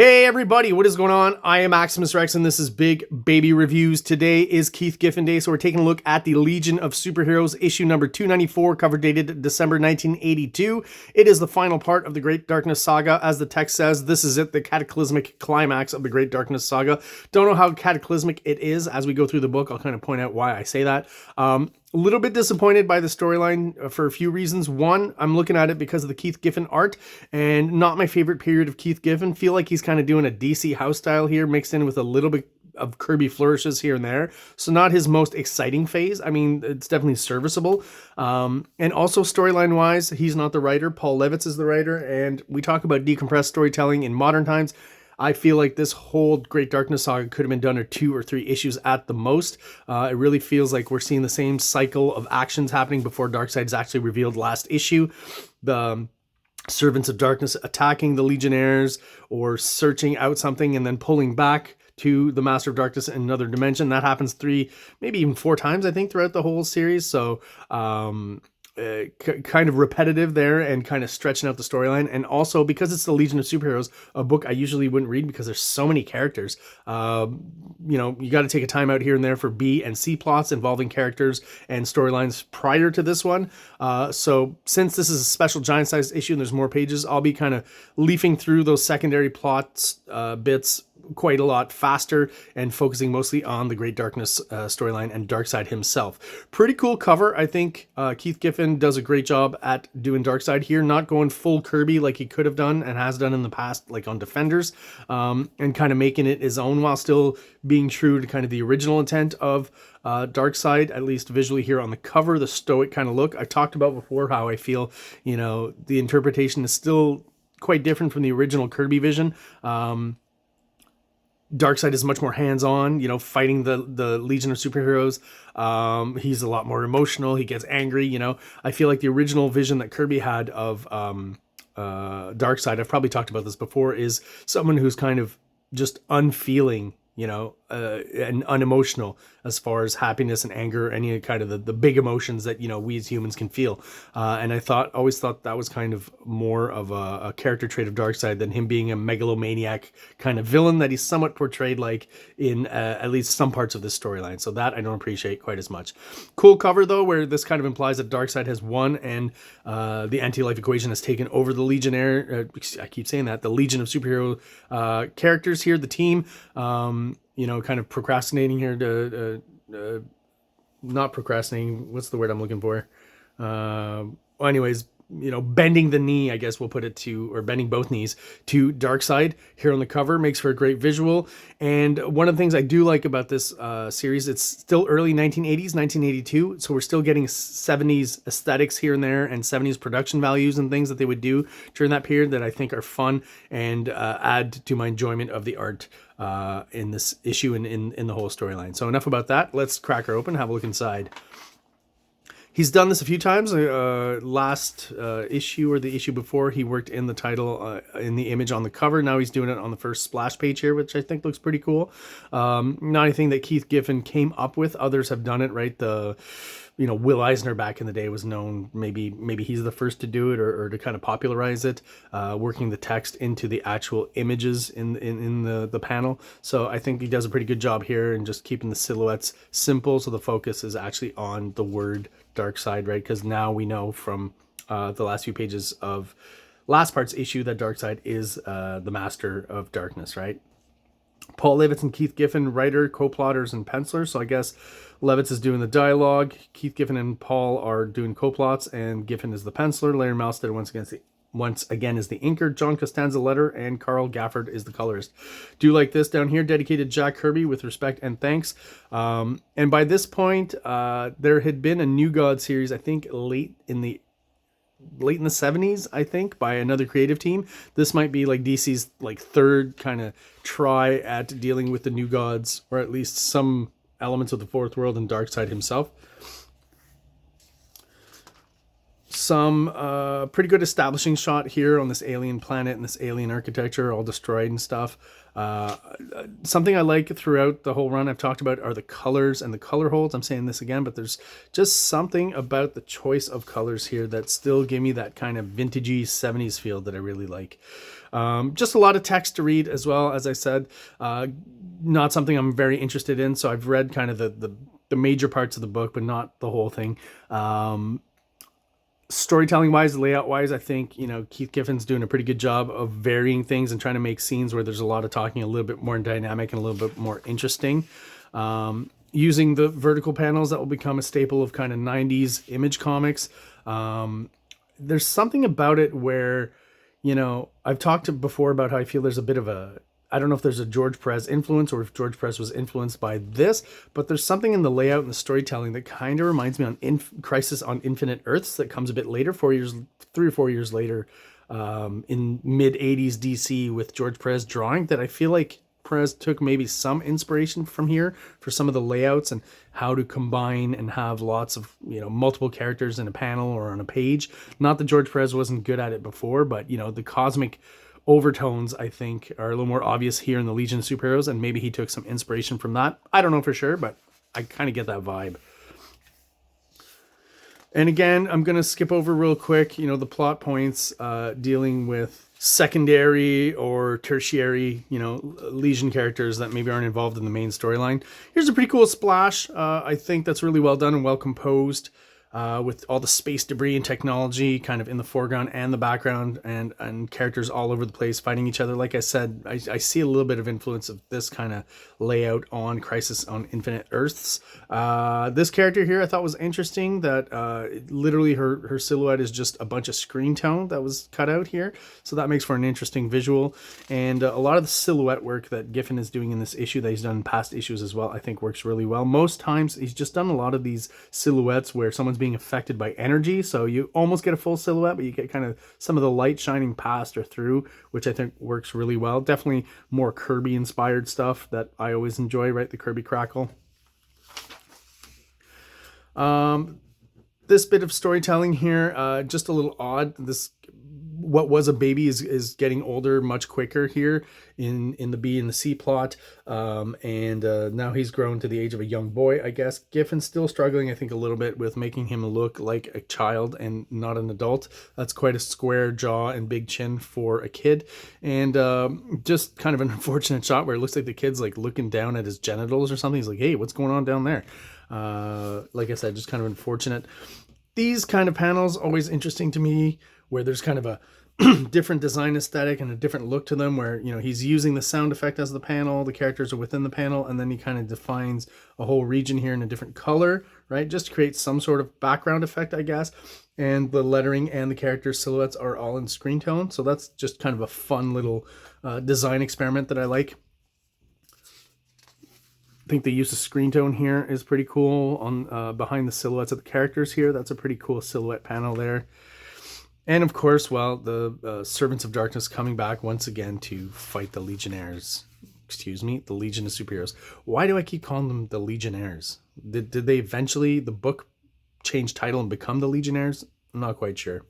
Hey everybody, what is going on? I am Maximus Rex and this is Big Baby Reviews. Today is Keith Giffen Day, so we're taking a look at the Legion of Superheroes issue number 294, cover dated December 1982. It is the final part of the Great Darkness Saga. As the text says, this is it, the cataclysmic climax of the Great Darkness Saga. Don't know how cataclysmic it is. As we go through the book, I'll kind of point out why I say that. A little bit disappointed by the storyline for a few reasons. One, I'm looking at it because of the Keith Giffen art, and not my favorite period of Keith Giffen. Feel like he's kind of doing a DC house style here, mixed in with a little bit of Kirby flourishes here and there. So not his most exciting phase. I mean, it's definitely serviceable. And also storyline wise, he's not the writer. Paul Levitz is the writer, and we talk about decompressed storytelling in modern times. I feel like this whole Great Darkness Saga could have been done in 2 or 3 issues at the most. It really feels like we're seeing the same cycle of actions happening before Darkseid is actually revealed last issue. The Servants of Darkness attacking the Legionnaires or searching out something and then pulling back to the Master of Darkness in another dimension. That happens 3, maybe even 4 times, I think, throughout the whole series. So, kind of repetitive there and kind of stretching out the storyline. And also because it's the Legion of Superheroes, a book I usually wouldn't read because there's so many characters. You know, you got to take a time out here and there for B and C plots involving characters and storylines prior to this one. So since this is a special giant sized issue and there's more pages, I'll be kind of leafing through those secondary plots, bits quite a lot faster and focusing mostly on the Great Darkness storyline and Darkseid himself. Pretty cool cover. I think Keith Giffen does a great job at doing Darkseid here, not going full Kirby like he could have done and has done in the past, like on Defenders, and kind of making it his own while still being true to kind of the original intent of Darkseid, at least visually here on the cover, the stoic kind of look. I talked about before how I feel, you know, the interpretation is still quite different from the original Kirby vision. Darkseid is much more hands-on, you know, fighting the Legion of Superheroes. He's a lot more emotional. He gets angry, you know. I feel like the original vision that Kirby had of Darkseid, I've probably talked about this before, is someone who's kind of just unfeeling, you know, and unemotional as far as happiness and anger, any kind of the big emotions that, you know, we as humans can feel. And I always thought that was kind of more of a character trait of Darkseid than him being a megalomaniac kind of villain that he's somewhat portrayed like in at least some parts of this storyline. So that I don't appreciate quite as much. Cool cover though, where this kind of implies that Darkseid has won and the anti-life equation has taken over the Legionnaire. I keep saying that, the Legion of Superhero characters here, the team. You know, kind of procrastinating here to, not procrastinating, what's the word I'm looking for? Well, anyways, you know, bending the knee, I guess we'll put it to, or bending both knees to Darkseid here on the cover makes for a great visual. And one of the things I do like about this series, it's still early 1980s, 1982, so we're still getting 70s aesthetics here and there and 70s production values and things that they would do during that period that I think are fun and add to my enjoyment of the art in this issue and in the whole storyline. So enough about that. Let's crack her open, have a look inside. He's done this a few times. Last issue or the issue before, he worked in the title, in the image on the cover. Now he's doing it on the first splash page here, which I think looks pretty cool. Not anything that Keith Giffen came up with. Others have done it, right? You know, Will Eisner back in the day was known, maybe he's the first to do it or to kind of popularize it, working the text into the actual images in the panel. So I think he does a pretty good job here and just keeping the silhouettes simple, so the focus is actually on the word Darkseid, right? Because now we know from the last few pages of last part's issue that Darkseid is the Master of Darkness, right? Paul Levitz and Keith Giffen, writer, co-plotters, and pencilers. So I guess Levitz is doing the dialogue, Keith Giffen and Paul are doing co-plots, and Giffen is the penciler. Larry Malstead once again is the inker. John Costanza letter, and Carl Gafford is the colorist. Do like this down here, dedicated Jack Kirby with respect and thanks. And by this point, there had been a New God series, I think late in the 70s, I think, by another creative team. This might be like DC's like third kind of try at dealing with the New Gods, or at least some elements of the Fourth World and Darkseid himself. Some pretty good establishing shot here on this alien planet and this alien architecture all destroyed and stuff. Something I like throughout the whole run I've talked about are the colors and the color holds. I'm saying this again, but there's just something about the choice of colors here that still give me that kind of vintagey 70s feel that I really like. Just a lot of text to read as well, as I said. Not something I'm very interested in, so I've read kind of the major parts of the book, but not the whole thing. Storytelling wise, layout wise, I think, you know, Keith Giffen's doing a pretty good job of varying things and trying to make scenes where there's a lot of talking a little bit more dynamic and a little bit more interesting. Using the vertical panels that will become a staple of kind of 90s image comics. There's something about it where, you know, I've talked before about how I feel there's a bit of a, I don't know if there's a George Perez influence or if George Perez was influenced by this, but there's something in the layout and the storytelling that kind of reminds me on Crisis on Infinite Earths that comes a bit later, 3 or 4 years later, in mid 80s DC with George Perez drawing, that I feel like Perez took maybe some inspiration from here for some of the layouts and how to combine and have lots of, you know, multiple characters in a panel or on a page. Not that George Perez wasn't good at it before, but, you know, the cosmic overtones, I think, are a little more obvious here in the Legion of Superheroes, and maybe he took some inspiration from that. I don't know for sure, but I kind of get that vibe. And again, I'm going to skip over real quick, you know, the plot points dealing with secondary or tertiary, you know, Legion characters that maybe aren't involved in the main storyline. Here's a pretty cool splash. I think that's really well done and well composed. With all the space debris and technology kind of in the foreground and the background, and characters all over the place fighting each other. Like I said, I see a little bit of influence of this kind of layout on Crisis on Infinite Earths. This character here I thought was interesting, that literally her silhouette is just a bunch of screen tone that was cut out here. So that makes for an interesting visual. And a lot of the silhouette work that Giffen is doing in this issue that he's done in past issues as well, I think works really well. Most times he's just done a lot of these silhouettes where someone's being affected by energy, so you almost get a full silhouette, but you get kind of some of the light shining past or through, which I think works really well. Definitely more Kirby inspired stuff that I always enjoy, right? The Kirby crackle. This bit of storytelling here, just a little odd. This, what was a baby is getting older much quicker here in the B and the C plot. And now he's grown to the age of a young boy, I guess. Giffen's still struggling, I think, a little bit with making him look like a child and not an adult. That's quite a square jaw and big chin for a kid. And just kind of an unfortunate shot where it looks like the kid's like looking down at his genitals or something. He's like, hey, what's going on down there? Like I said, just kind of unfortunate. These kind of panels, always interesting to me, where there's kind of a different design aesthetic and a different look to them, where, you know, he's using the sound effect as the panel, the characters are within the panel, and then he kind of defines a whole region here in a different color, right? Just to create some sort of background effect, I guess. And the lettering and the character silhouettes are all in screen tone. So that's just kind of a fun little design experiment that I like. I think the use of screen tone here is pretty cool on behind the silhouettes of the characters here. That's a pretty cool silhouette panel there. And of course, well, the Servants of Darkness coming back once again to fight the Legionnaires. Excuse me, the Legion of Superheroes. Why do I keep calling them the Legionnaires? Did they eventually, the book, change title and become the Legionnaires? I'm not quite sure.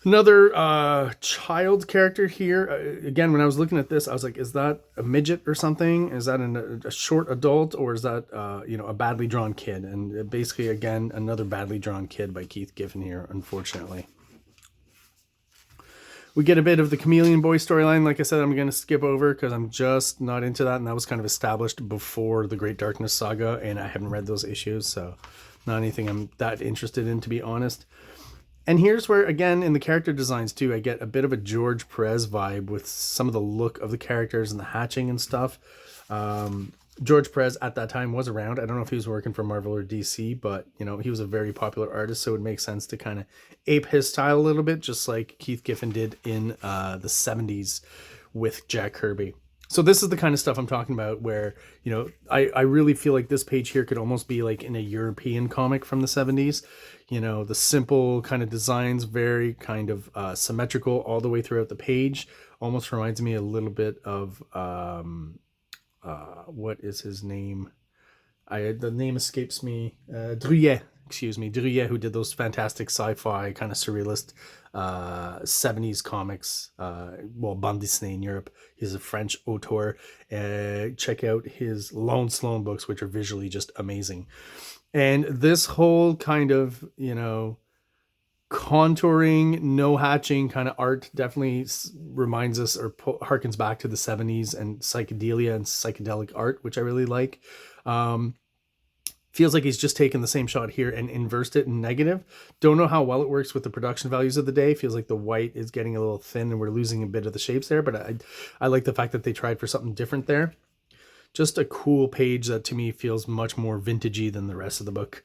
Another child character here. Again, when I was looking at this, I was like, is that a midget or something? Is that a short adult, or is that, you know, a badly drawn kid? And basically, again, another badly drawn kid by Keith Giffen here, unfortunately. We get a bit of the Chameleon Boy storyline. Like I said, I'm going to skip over because I'm just not into that. And that was kind of established before the Great Darkness Saga, and I haven't read those issues, so not anything I'm that interested in, to be honest. And here's where, again, in the character designs too, I get a bit of a George Perez vibe with some of the look of the characters and the hatching and stuff. George Perez at that time was around. I don't know if he was working for Marvel or DC, but, you know, he was a very popular artist, so it would make sense to kind of ape his style a little bit, just like Keith Giffen did in the 70s with Jack Kirby. So this is the kind of stuff I'm talking about where, you know, I really feel like this page here could almost be like in a European comic from the 70s. You know, the simple kind of designs, very kind of symmetrical all the way throughout the page. Almost reminds me a little bit of, what is his name? The name escapes me. Druyet, excuse me, Druyet, who did those fantastic sci-fi kind of surrealist 70s comics, bande dessinée in Europe. He's a French auteur. Check out his Lone Sloan books, which are visually just amazing. And this whole kind of, contouring, no hatching kind of art definitely reminds us or harkens back to the 70s and psychedelia and psychedelic art, which I really like. Feels like he's just taken the same shot here and inversed it in negative. Don't know how well it works with the production values of the day. Feels like the white is getting a little thin and we're losing a bit of the shapes there, but I like the fact that they tried for something different there. Just a cool page that to me feels much more vintagey than the rest of the book.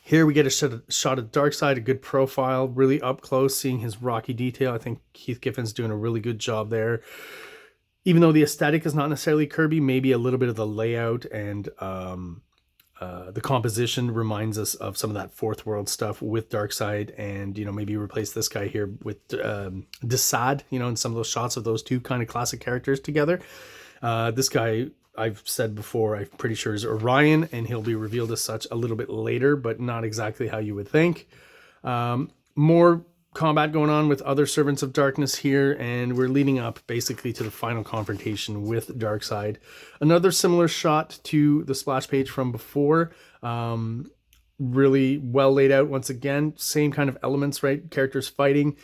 Here we get a shot of Darkseid, a good profile, really up close, seeing his rocky detail. I think Keith Giffen's doing a really good job there. Even though the aesthetic is not necessarily Kirby, maybe a little bit of the layout and the composition reminds us of some of that Fourth World stuff with Darkseid, and maybe replace this guy here with DARKSEID, and some of those shots of those two kind of classic characters together. This guy, I've said before, I'm pretty sure is Orion, and he'll be revealed as such a little bit later, but not exactly how you would think. More combat going on with other Servants of Darkness here, and we're leading up basically to the final confrontation with Darkseid. Another similar shot to the splash page from before. Really well laid out once again. Same kind of elements, right? Characters fighting,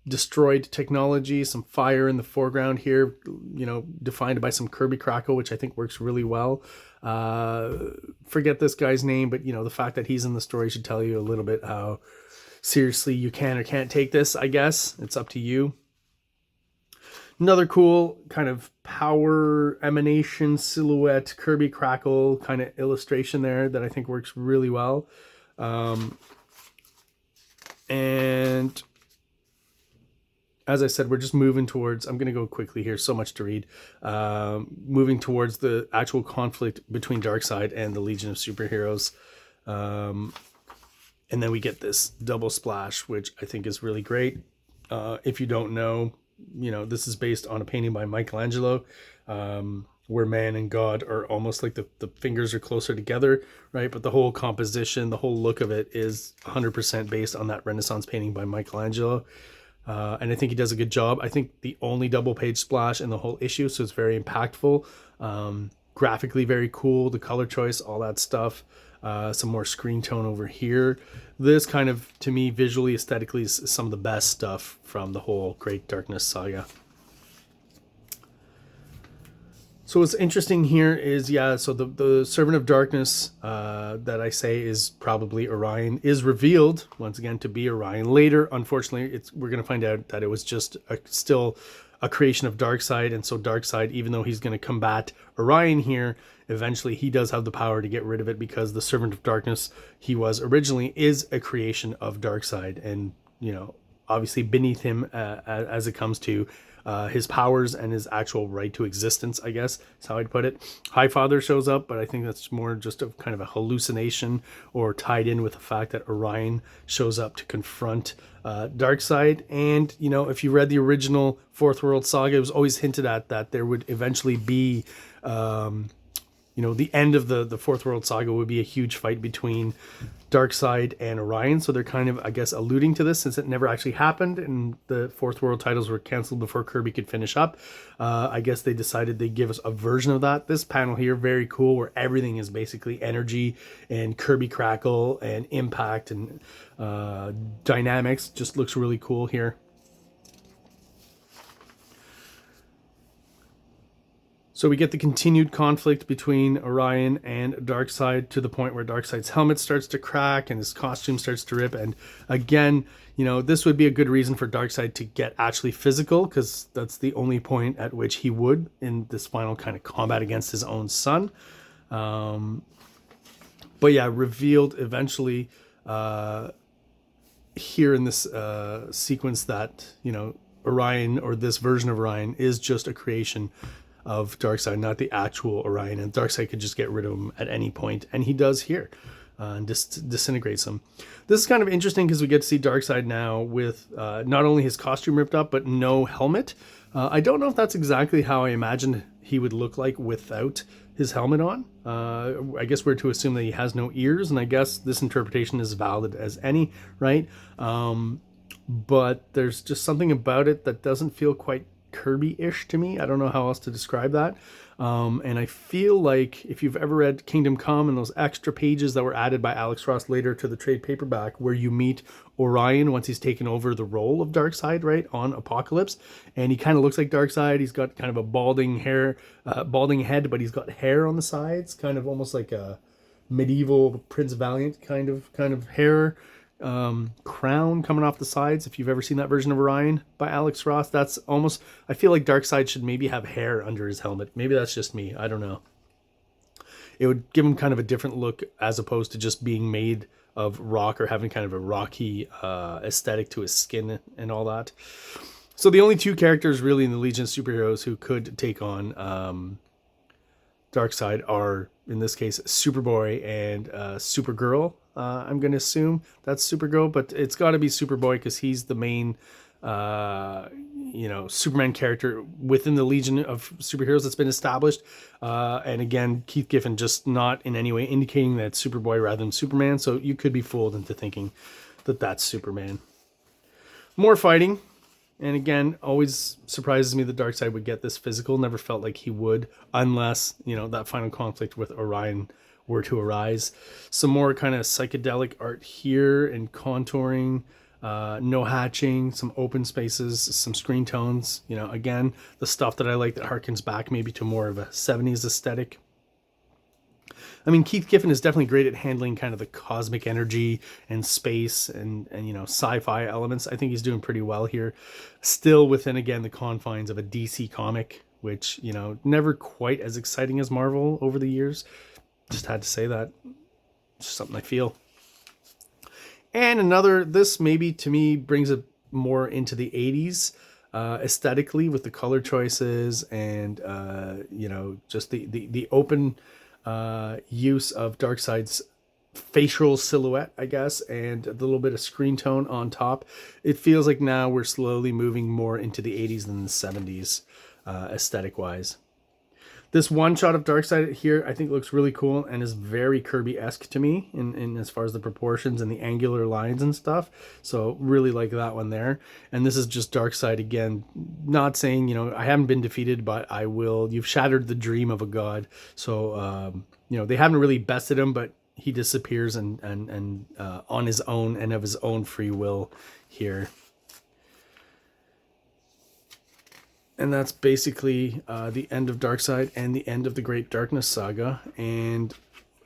destroyed technology, some fire in the foreground here, defined by some Kirby crackle, which I think works really well. Forget this guy's name, but the fact that he's in the story should tell you a little bit how seriously you can or can't take this, I guess. It's up to you. Another cool kind of power emanation silhouette Kirby crackle kind of illustration there that I think works really well. And as I said, we're just moving towards, I'm going to go quickly here, so much to read, moving towards the actual conflict between Darkseid and the Legion of Superheroes. And then we get this double splash, which I think is really great. If you don't know, this is based on a painting by Michelangelo, where man and God are almost like the fingers are closer together, right? But the whole composition, the whole look of it is 100% based on that Renaissance painting by Michelangelo. And I think he does a good job. I think the only double page splash in the whole issue, so it's very impactful, graphically very cool, the color choice, all that stuff. Some more screen tone over here. This kind of, to me, visually, aesthetically, is some of the best stuff from the whole Great Darkness Saga. So what's interesting here is, so the Servant of Darkness that I say is probably Orion is revealed, once again, to be Orion. Later, unfortunately, we're going to find out that it was just still a creation of Darkseid, and so Darkseid, even though he's going to combat Orion here, eventually he does have the power to get rid of it, because the Servant of Darkness he was originally is a creation of Darkseid, and obviously beneath him as it comes to his powers and his actual right to existence, I guess is how I'd put it. Highfather shows up, but I think that's more just a kind of a hallucination, or tied in with the fact that Orion shows up to confront Darkseid. And if you read the original Fourth World Saga, it was always hinted at that there would eventually be the end of the Fourth World Saga would be a huge fight between Darkseid and Orion. So they're kind of, I guess, alluding to this, since it never actually happened and the Fourth World titles were canceled before Kirby could finish up. I guess they decided they'd give us a version of that. This panel here, very cool, where everything is basically energy and Kirby crackle and impact and dynamics. Just looks really cool here. So we get the continued conflict between Orion and Darkseid, to the point where Darkseid's helmet starts to crack and his costume starts to rip. And again, this would be a good reason for Darkseid to get actually physical, because that's the only point at which he would in this final kind of combat against his own son. But yeah, revealed eventually here in this sequence that, Orion, or this version of Orion, is just a creation of Darkseid, not the actual Orion, and Darkseid could just get rid of him at any point, and he does here, and disintegrates him. This is kind of interesting because we get to see Darkseid now with not only his costume ripped up, but no helmet. I don't know if that's exactly how I imagined he would look like without his helmet on. I guess we're to assume that he has no ears, and I guess this interpretation is valid as any, right? But there's just something about it that doesn't feel quite Kirby-ish to me. I don't know how else to describe that. And I feel like if you've ever read Kingdom Come and those extra pages that were added by Alex Ross later to the trade paperback, where you meet Orion once he's taken over the role of Darkseid, right, on Apocalypse, and he kind of looks like Darkseid. He's got kind of a balding head, but he's got hair on the sides, kind of almost like a medieval Prince Valiant kind of hair. Crown coming off the sides. If you've ever seen that version of Orion by Alex Ross, that's almost, I feel like Darkseid should maybe have hair under his helmet. Maybe that's just me, I don't know. It would give him kind of a different look as opposed to just being made of rock or having kind of a rocky aesthetic to his skin and all that. So the only two characters really in the Legion of Superheroes who could take on Darkseid are, in this case, Superboy and Supergirl. I'm going to assume that's Supergirl, but it's got to be Superboy because he's the main, Superman character within the Legion of Superheroes that's been established. And again, Keith Giffen just not in any way indicating that it's Superboy rather than Superman. So you could be fooled into thinking that that's Superman. More fighting. And again, always surprises me that Darkseid would get this physical. Never felt like he would, unless, that final conflict with Orion were to arise. Some more kind of psychedelic art here and contouring, no hatching, some open spaces, some screen tones. Again, the stuff that I like that harkens back maybe to more of a 70s aesthetic. I mean, Keith Giffen is definitely great at handling kind of the cosmic energy and space and sci-fi elements. I think he's doing pretty well here. Still within, again, the confines of a DC comic, which, never quite as exciting as Marvel over the years. Just had to say that. It's just something I feel. And this maybe to me brings it more into the 80s aesthetically with the color choices and, just the open use of Darkseid's facial silhouette, I guess, and a little bit of screen tone on top. It feels like now we're slowly moving more into the 80s than the 70s aesthetic-wise. This one shot of Darkseid here, I think, looks really cool and is very Kirby-esque to me in as far as the proportions and the angular lines and stuff. So really like that one there. And this is just Darkseid again, not saying, I haven't been defeated, but I will. You've shattered the dream of a god. So, they haven't really bested him, but he disappears and on his own and of his own free will here. And that's basically the end of Darkseid and the end of the Great Darkness Saga. And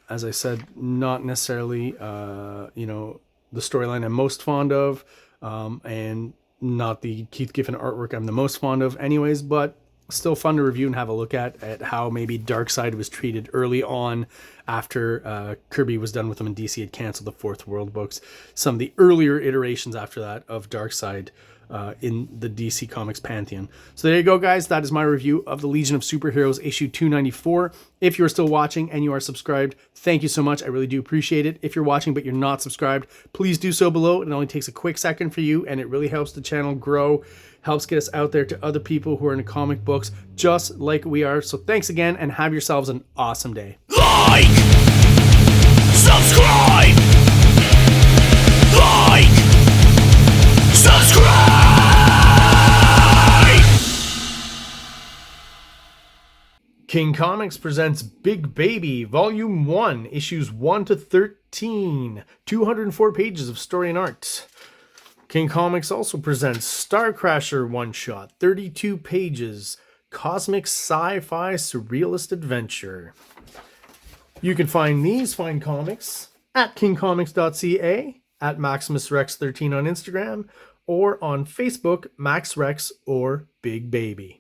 as I said, not necessarily, the storyline I'm most fond of, and not the Keith Giffen artwork I'm the most fond of anyways, but still fun to review and have a look at how maybe Darkseid was treated early on after Kirby was done with him and DC had canceled the Fourth World books. Some of the earlier iterations after that of Darkseid in the DC Comics pantheon. So there you go, guys. That is my review of the Legion of Superheroes issue 294. If you're still watching and you are subscribed, thank you so much. I really do appreciate it. If you're watching but you're not subscribed, please do so below. It only takes a quick second for you, and it really helps the channel grow, helps get us out there to other people who are into comic books just like we are. So thanks again, and have yourselves an awesome day. Like, subscribe, like, subscribe. King Comics presents Big Baby, Volume 1, Issues 1 to 13, 204 pages of story and art. King Comics also presents Star Crasher one-shot, 32 pages, cosmic sci-fi surrealist adventure. You can find these fine comics at KINGCOMICS.CA, at MaximusRex13 on Instagram, or on Facebook, MaxRex or Big Baby.